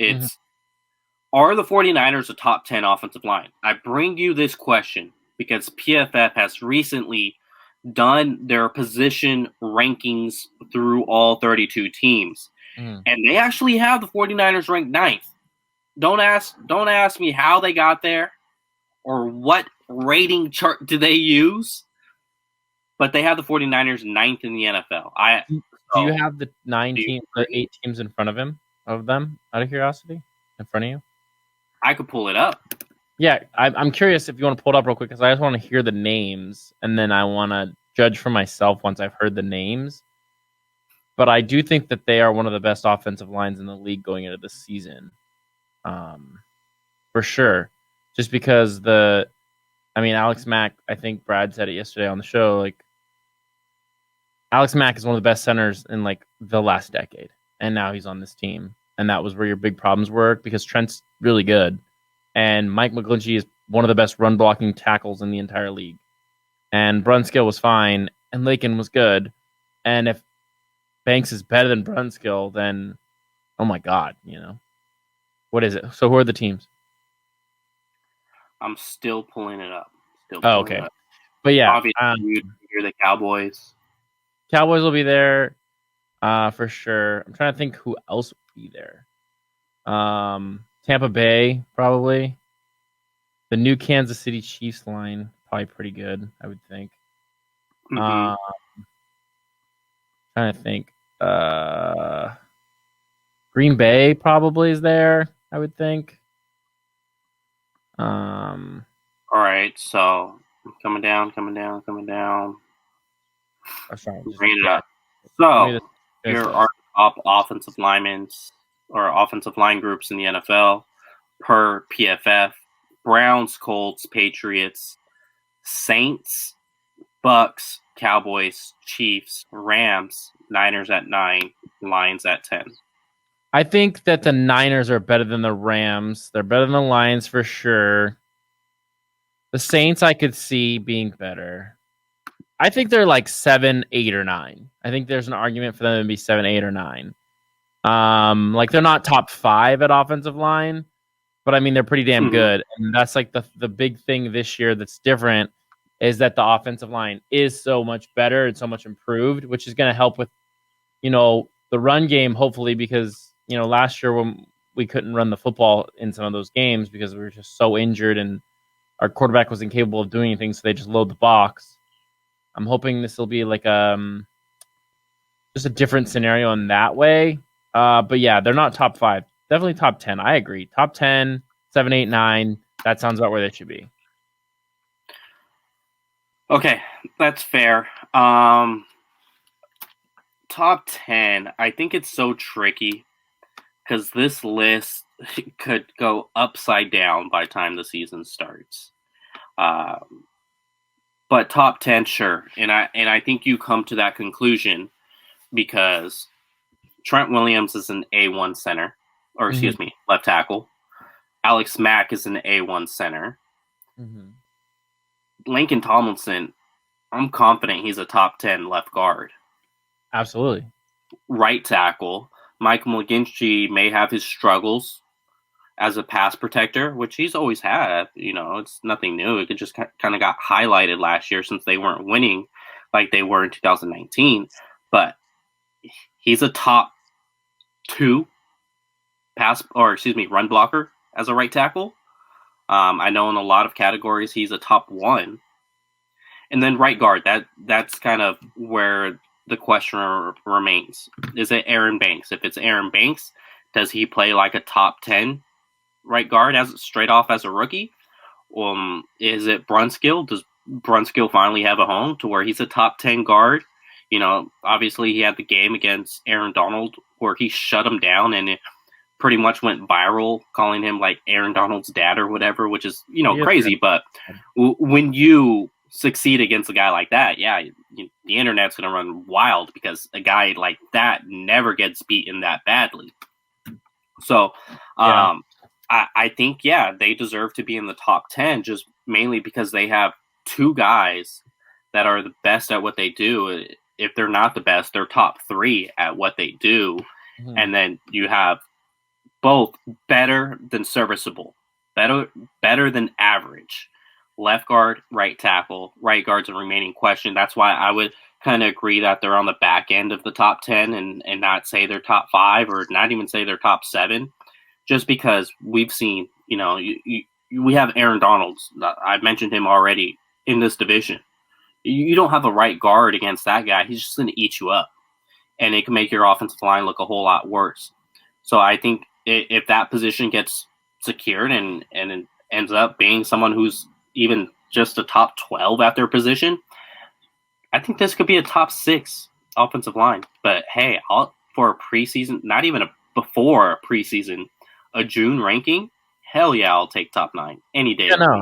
Mhm. It's, are the 49ers a top 10 offensive line? I bring you this question because PFF has recently done their position rankings through all 32 teams. Mhm. And they actually have the 49ers ranked ninth. Don't ask me how they got there or what rating chart do they use, but they have the 49ers ninth in the NFL. Do you have the do you the agree? 8 teams in front of them? Out of curiosity, in front of you? I could pull it up. Yeah, I'm curious if you want to pull it up real quick because I just want to hear the names and then I want to judge for myself once I've heard the names. But I do think that they are one of the best offensive lines in the league going into this season, for sure. Just because Alex Mack. I think Brad said it yesterday on the show. Like Alex Mack is one of the best centers in like the last decade, and now he's on this team, and that was where your big problems were because Trent's really good. And Mike McGlinchey is one of the best run blocking tackles in the entire league. And Brunskill was fine, and Lakin was good. And if Banks is better than Brunskill, then oh my god, what is it? So who are the teams? I'm still pulling it up. Oh, okay, but yeah, Obviously, you're the Cowboys. Cowboys will be there for sure. I'm trying to think who else will be there. Tampa Bay probably. The new Kansas City Chiefs line, probably pretty good, I would think. Mm-hmm. Trying to think. Green Bay probably is there, I would think. All right, so coming down. Bring it up. So here are top offensive linemen or offensive line groups in the NFL per PFF: Browns, Colts, Patriots, Saints, Bucks, Cowboys, Chiefs, Rams, Niners at 9, Lions at 10. I think that the Niners are better than the Rams. They're better than the Lions for sure. The Saints I could see being better. I think they're like 7, 8, or 9. I think there's an argument for them to be 7, 8, or 9. Like they're not top 5 at offensive line, but I mean they're pretty damn good. And that's like the big thing this year that's different is that the offensive line is so much better and so much improved, which is going to help with the run game hopefully because last year when we couldn't run the football in some of those games because we were just so injured and our quarterback was incapable of doing anything, so they just load the box. I'm hoping this will be like just a different scenario in that way. But yeah, they're not top 5. Definitely top 10. I agree. Top 10, 7, 8, 9. That sounds about where they should be. Okay, that's fair. Top 10, I think it's so tricky because this list could go upside down by the time the season starts. But top 10, sure. And I think you come to that conclusion because Trent Williams is an A1 center, or excuse me, left tackle. Alex Mack is an A1 center. Lincoln Tomlinson, I'm confident he's a top 10 left guard. Absolutely. Right tackle, Mike McGlinchey may have his struggles as a pass protector, which he's always had. It's nothing new. It just kind of got highlighted last year since they weren't winning like they were in 2019. But he's a top 2 run blocker as a right tackle. I know in a lot of categories he's a top 1. And then right guard, that's kind of where the question remains. Is it Aaron Banks? If it's Aaron Banks, does he play like a top 10 right guard as straight off as a rookie? Is it Brunskill? Does Brunskill finally have a home to where he's a top 10 guard? Obviously he had the game against Aaron Donald where he shut him down and it pretty much went viral, calling him like Aaron Donald's dad or whatever, which is, crazy. But when you succeed against a guy like that, the internet's going to run wild because a guy like that never gets beaten that badly. So, I think, they deserve to be in the top 10 just mainly because they have 2 guys that are the best at what they do. If they're not the best, they're top 3 at what they do. And then you have both better than serviceable, better than average. Left guard, right tackle, right guard's a remaining question. That's why I would kind of agree that they're on the back end of the top 10 and not say they're top 5 or not even say they're top 7, just because we've seen, we have Aaron Donald. I mentioned him already in this division. You don't have a right guard against that guy. He's just going to eat you up, and it can make your offensive line look a whole lot worse. So I think if that position gets secured and it ends up being someone who's even just a top 12 at their position, I think this could be a top 6 offensive line. But hey, for a preseason, not even before a preseason, a June ranking, hell yeah, I'll take top 9 any day. Yeah, no,